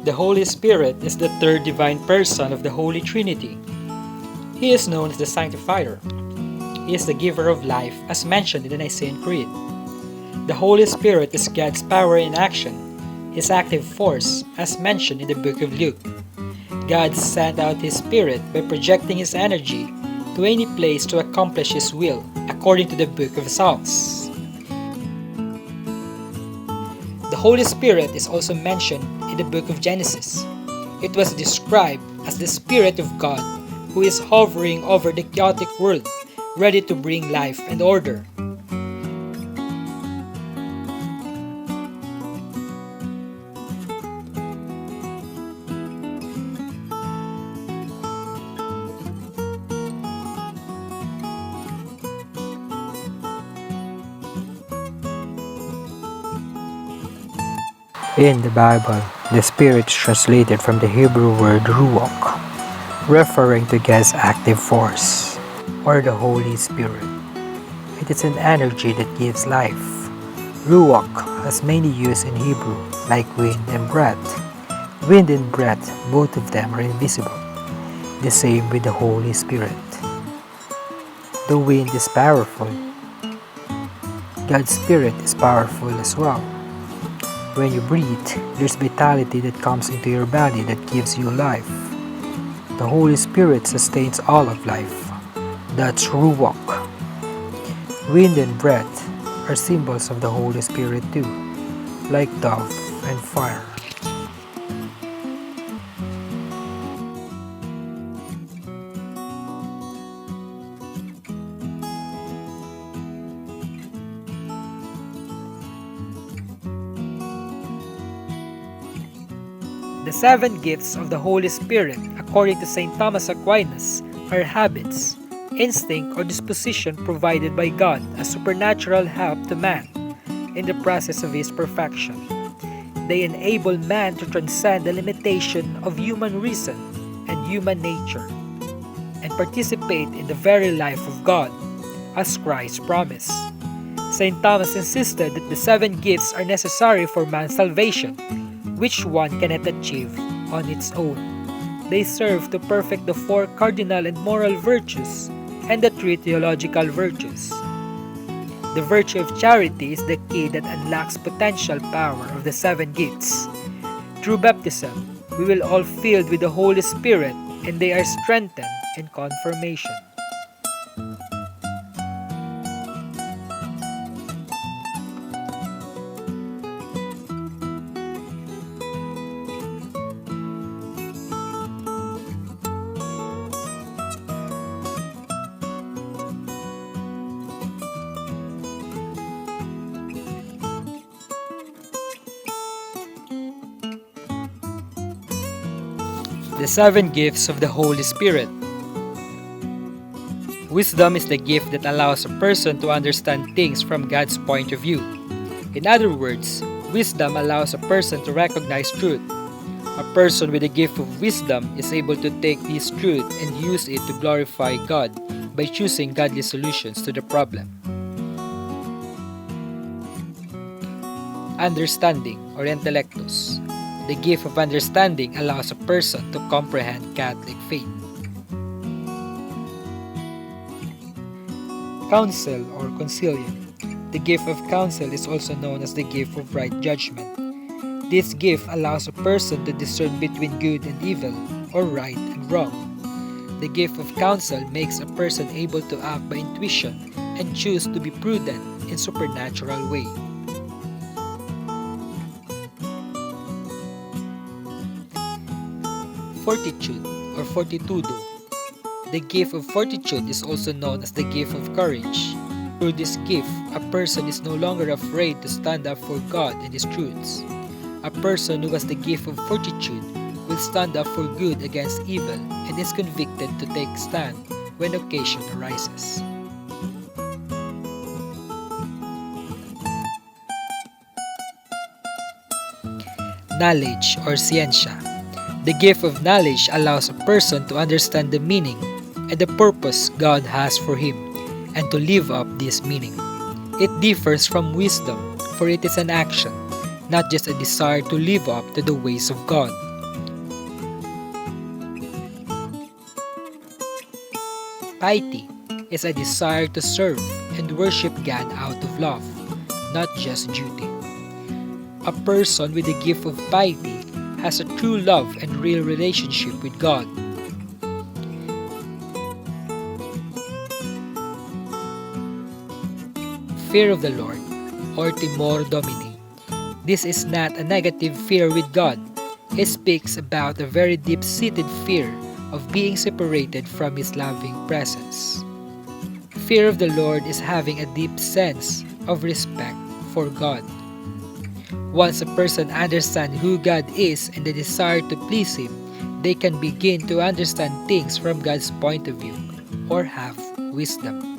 The Holy Spirit is the third divine person of the Holy Trinity. He is known as the Sanctifier. He is the giver of life, as mentioned in the Nicene Creed. The Holy Spirit is God's power in action, His active force, as mentioned in the book of Luke. God sent out His Spirit by projecting His energy to any place to accomplish His will, according to the book of Psalms. The Holy Spirit is also mentioned in the book of Genesis. It was described as the Spirit of God who is hovering over the chaotic world, ready to bring life and order. In the Bible, the Spirit is translated from the Hebrew word ruach, referring to God's active force, or the Holy Spirit. It is an energy that gives life. Ruach has many uses in Hebrew, like wind and breath. Wind and breath, both of them are invisible. The same with the Holy Spirit. The wind is powerful. God's Spirit is powerful as well. When you breathe, there's vitality that comes into your body that gives you life. The Holy Spirit sustains all of life. That's Ruach. Wind and breath are symbols of the Holy Spirit too, like dove and fire. The 7 gifts of the Holy Spirit, according to St. Thomas Aquinas, are habits, instinct or disposition provided by God as supernatural help to man in the process of his perfection. They enable man to transcend the limitation of human reason and human nature and participate in the very life of God, as Christ promised. St. Thomas insisted that the 7 gifts are necessary for man's salvation, which one cannot achieve on its own. They serve to perfect the 4 cardinal and moral virtues and the 3 theological virtues. The virtue of charity is the key that unlocks potential power of the 7 gifts. Through baptism, we will all filled with the Holy Spirit and they are strengthened in confirmation. The 7 gifts of the Holy Spirit. Wisdom is the gift that allows a person to understand things from God's point of view. In other words, wisdom allows a person to recognize truth. A person with the gift of wisdom is able to take this truth and use it to glorify God by choosing godly solutions to the problem. Understanding or intellectus. The gift of understanding allows a person to comprehend Catholic faith. Counsel or consilium. The gift of counsel is also known as the gift of right judgment. This gift allows a person to discern between good and evil, or right and wrong. The gift of counsel makes a person able to act by intuition and choose to be prudent in supernatural way. Fortitude or fortitudo. The gift of fortitude is also known as the gift of courage. Through this gift, a person is no longer afraid to stand up for God and His truths. A person who has the gift of fortitude will stand up for good against evil and is convicted to take stand when occasion arises. Knowledge or ciencia. The gift of knowledge allows a person to understand the meaning and the purpose God has for him and to live up this meaning. It differs from wisdom, for it is an action, not just a desire to live up to the ways of God. Piety is a desire to serve and worship God out of love, not just duty. A person with the gift of piety has a true love and real relationship with God. Fear of the Lord, or Timor Domini. This is not a negative fear with God. It speaks about a very deep-seated fear of being separated from His loving presence. Fear of the Lord is having a deep sense of respect for God. Once a person understands who God is and the desire to please Him, they can begin to understand things from God's point of view or have wisdom.